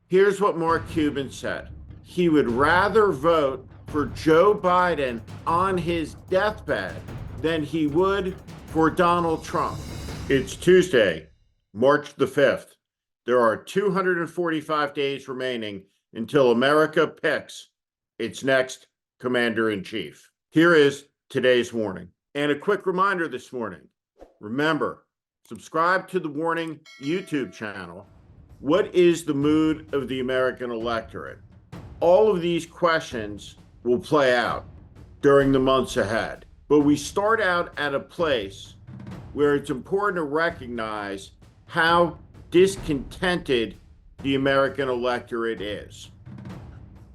Here's what Mark Cuban said. He would rather vote for Joe Biden on his deathbed than he would for Donald Trump. It's Tuesday, March the 5th. There are 245 days remaining until America picks its next commander-in-chief. Here is today's warning. And a quick reminder this morning. Remember, subscribe to the Warning YouTube channel. What is the mood of the American electorate? All of these questions will play out during the months ahead. But we start out at a place where it's important to recognize how discontented the American electorate is.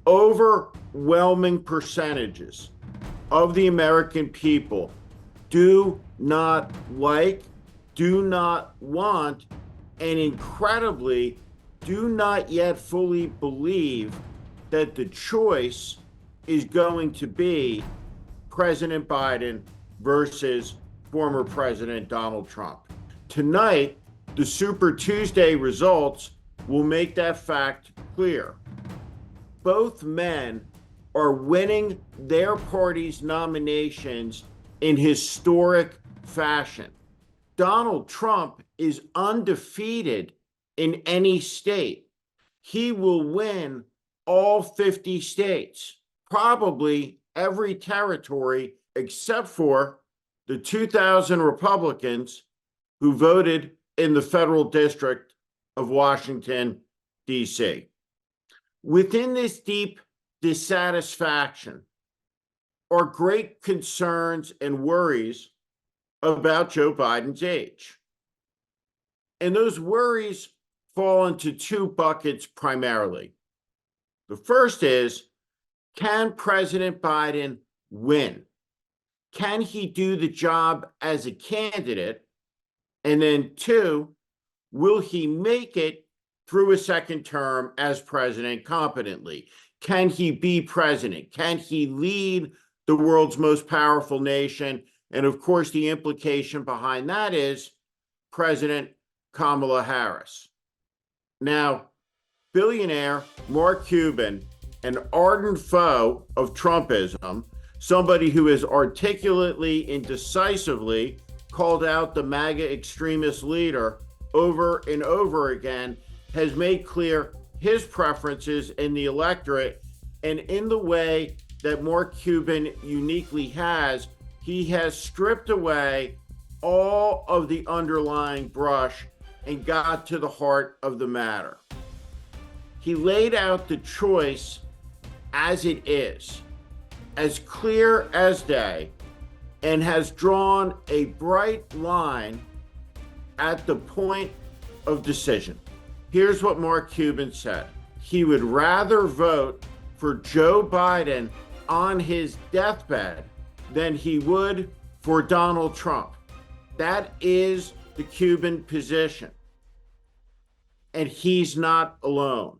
Overwhelming percentages of the American people do not like, do not want, and incredibly do not yet fully believe that the choice is going to be President Biden versus former President Donald Trump. Tonight, the Super Tuesday results will make that fact clear. Both men are winning their party's nominations in historic fashion. Donald Trump is undefeated in any state. He will win all 50 states, probably every territory except for the 2,000 Republicans who voted in the federal district of Washington, D.C. Within this deep dissatisfaction are great concerns and worries about Joe Biden's age. And those worries fall into two buckets primarily. The first is, can President Biden win? Can he do the job as a candidate? And then two, will he make it through a second term as president competently? Can he be president? Can he lead the world's most powerful nation? And of course, the implication behind that is President Kamala Harris. Now, billionaire Mark Cuban, an ardent foe of Trumpism, somebody who has articulately and decisively called out the MAGA extremist leader over and over again, has made clear his preferences in the electorate. And in the way that Mark Cuban uniquely has, he has stripped away all of the underlying brush and got to the heart of the matter. He laid out the choice as it is, as clear as day, and has drawn a bright line at the point of decision. Here's what Mark Cuban said. He would rather vote for Joe Biden on his deathbed than he would for Donald Trump. That is the Cuban position. And he's not alone.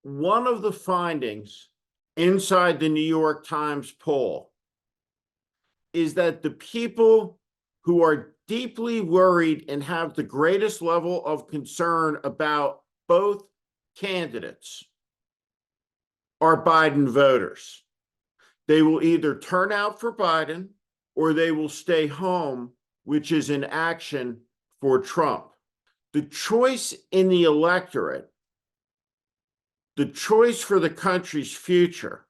One of the findings inside the New York Times poll is that the people who are deeply worried and have the greatest level of concern about both candidates are Biden voters. They will either turn out for Biden or they will stay home, which is an action for Trump. The choice in the electorate, the choice for the country's future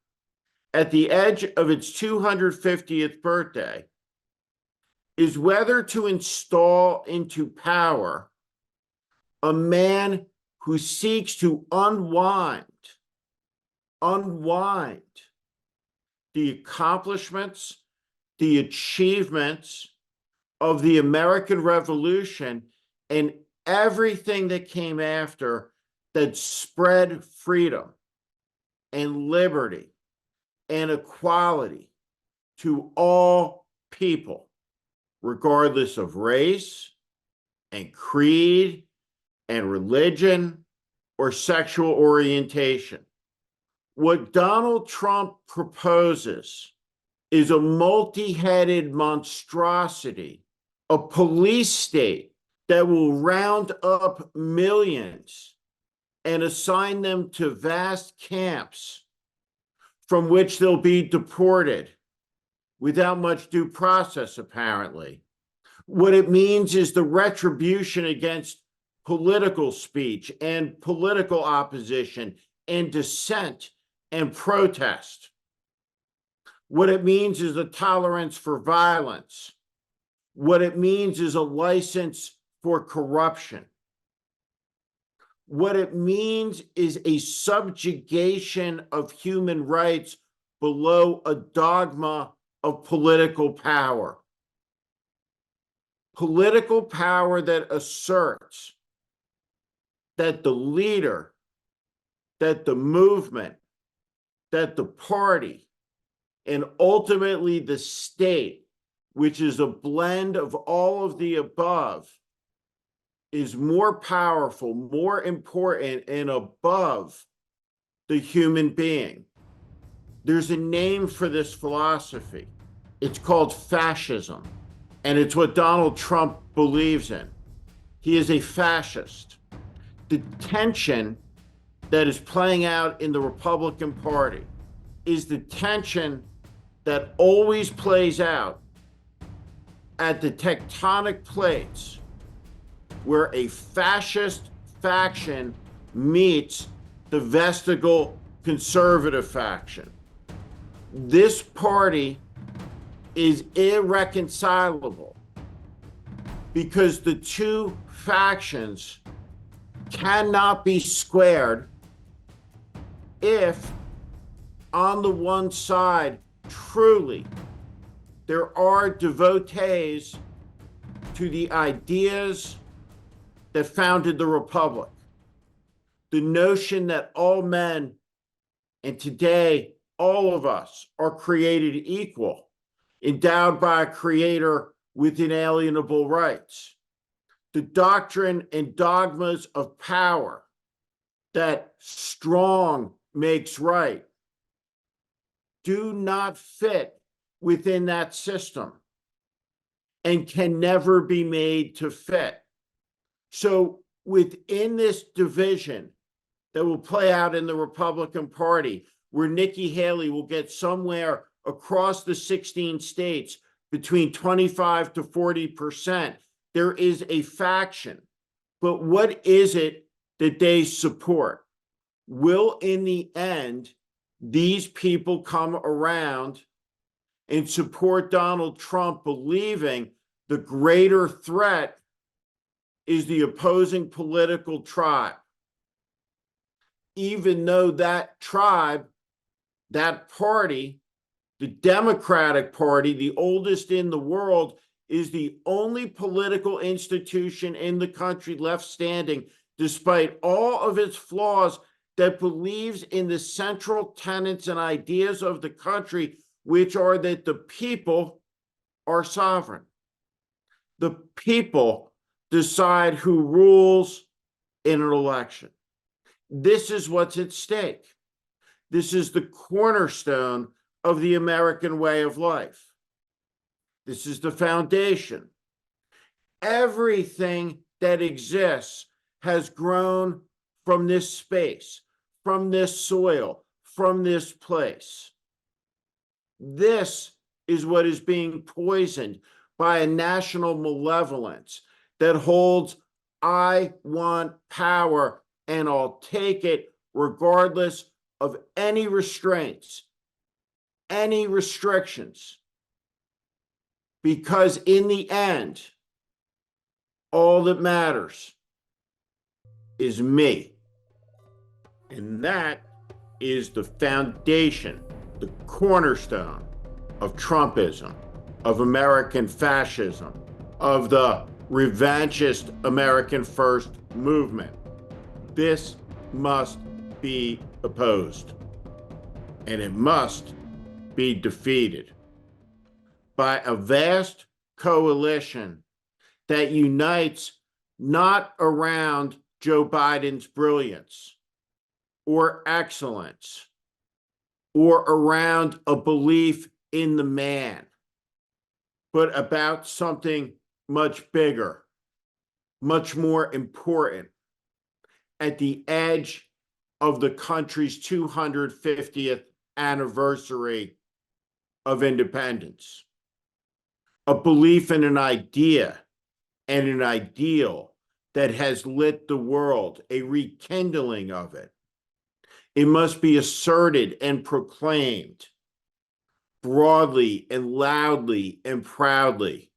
at the edge of its 250th birthday, is whether to install into power a man who seeks to unwind the accomplishments, the achievements of the American Revolution and everything that came after that spread freedom and liberty and equality to all people, regardless of race and creed and religion or sexual orientation. What Donald Trump proposes is a multi-headed monstrosity, a police state that will round up millions and assign them to vast camps from which they'll be deported without much due process, apparently. What it means is the retribution against political speech and political opposition and dissent and protest. What it means is a tolerance for violence. What it means is a license for corruption. What it means is a subjugation of human rights below a dogma of political power. Political power that asserts that the leader, that the movement, that the party, and ultimately the state, which is a blend of all of the above, is more powerful, more important, and above the human being. There's a name for this philosophy. It's called fascism, and it's what Donald Trump believes in. He is a fascist. The tension that is playing out in the Republican Party is the tension that always plays out at the tectonic plates where a fascist faction meets the vestigial conservative faction. This party is irreconcilable because the two factions cannot be squared if on the one side truly there are devotees to the ideas that founded the Republic. The notion that all men, and today all of us, are created equal, endowed by a creator with inalienable rights. The doctrine and dogmas of power that strong makes right do not fit within that system and can never be made to fit. So within this division that will play out in the Republican Party, where Nikki Haley will get somewhere across the 16 states between 25 to 40%, there is a faction. But what is it that they support? Will, in the end, these people come around and support Donald Trump, believing the greater threat is the opposing political tribe, even though that tribe, that party, the Democratic Party, the oldest in the world, is the only political institution in the country left standing, despite all of its flaws, that believes in the central tenets and ideas of the country, which are that the people are sovereign. The people decide who rules in an election. This is what's at stake. This is the cornerstone of the American way of life. This is the foundation. Everything that exists has grown from this space, from this soil, from this place. This is what is being poisoned by a national malevolence that holds, I want power and I'll take it regardless of any restraints, any restrictions. Because in the end, all that matters is me. And that is the foundation, the cornerstone of Trumpism, of American fascism, of the revanchist American First movement. This must be opposed, and it must be defeated by a vast coalition that unites not around Joe Biden's brilliance or excellence or around a belief in the man, but about something much bigger, much more important. at the edge of the country's 250th anniversary of independence. A belief in an idea and an ideal that has lit the world, a rekindling of it. It must be asserted and proclaimed broadly and loudly and proudly.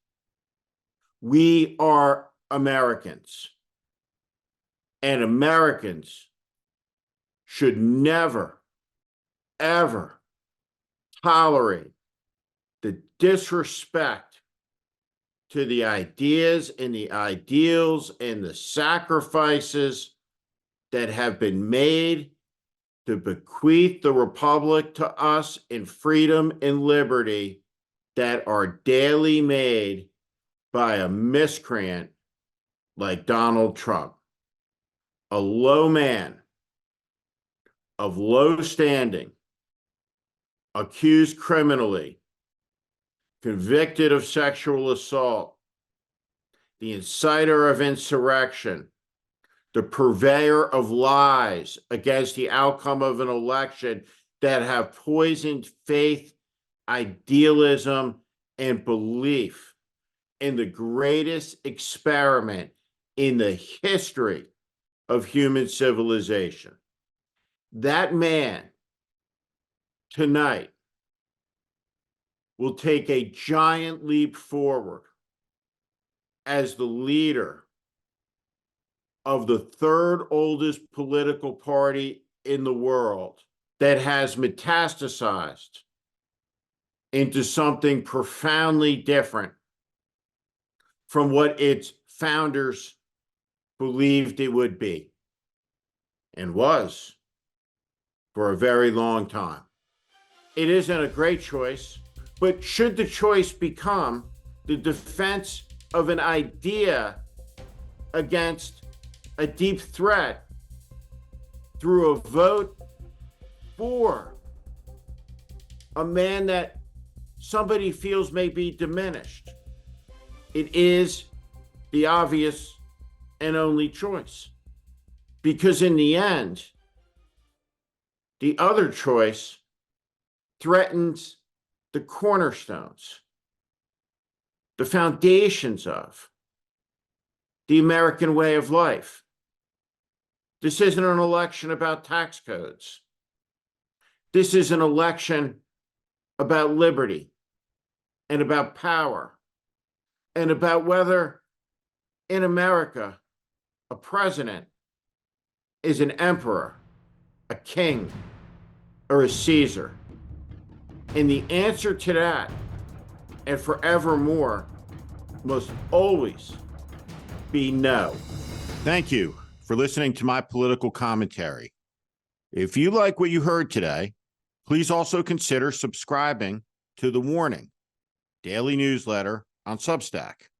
We are Americans, and Americans should never, ever tolerate the disrespect to the ideas and the ideals and the sacrifices that have been made to bequeath the republic to us in freedom and liberty that are daily made by a miscreant like Donald Trump, a low man of low standing, accused criminally, convicted of sexual assault, the inciter of insurrection, the purveyor of lies against the outcome of an election that have poisoned faith, idealism, and belief in the greatest experiment in the history of human civilization. That man tonight will take a giant leap forward as the leader of the third oldest political party in the world that has metastasized into something profoundly different from what its founders believed it would be and was for a very long time. It isn't a great choice, but should the choice become the defense of an idea against a deep threat through a vote for a man that somebody feels may be diminished, it is the obvious and only choice. Because in the end, the other choice threatens the cornerstones, the foundations of the American way of life. This isn't an election about tax codes. This is an election about liberty and about power and about whether in America a president is an emperor, a king, or a Caesar. And the answer to that, and forevermore, must always be no. Thank you for listening to my political commentary. If you like what you heard today, please also consider subscribing to The Warning daily newsletter on Substack.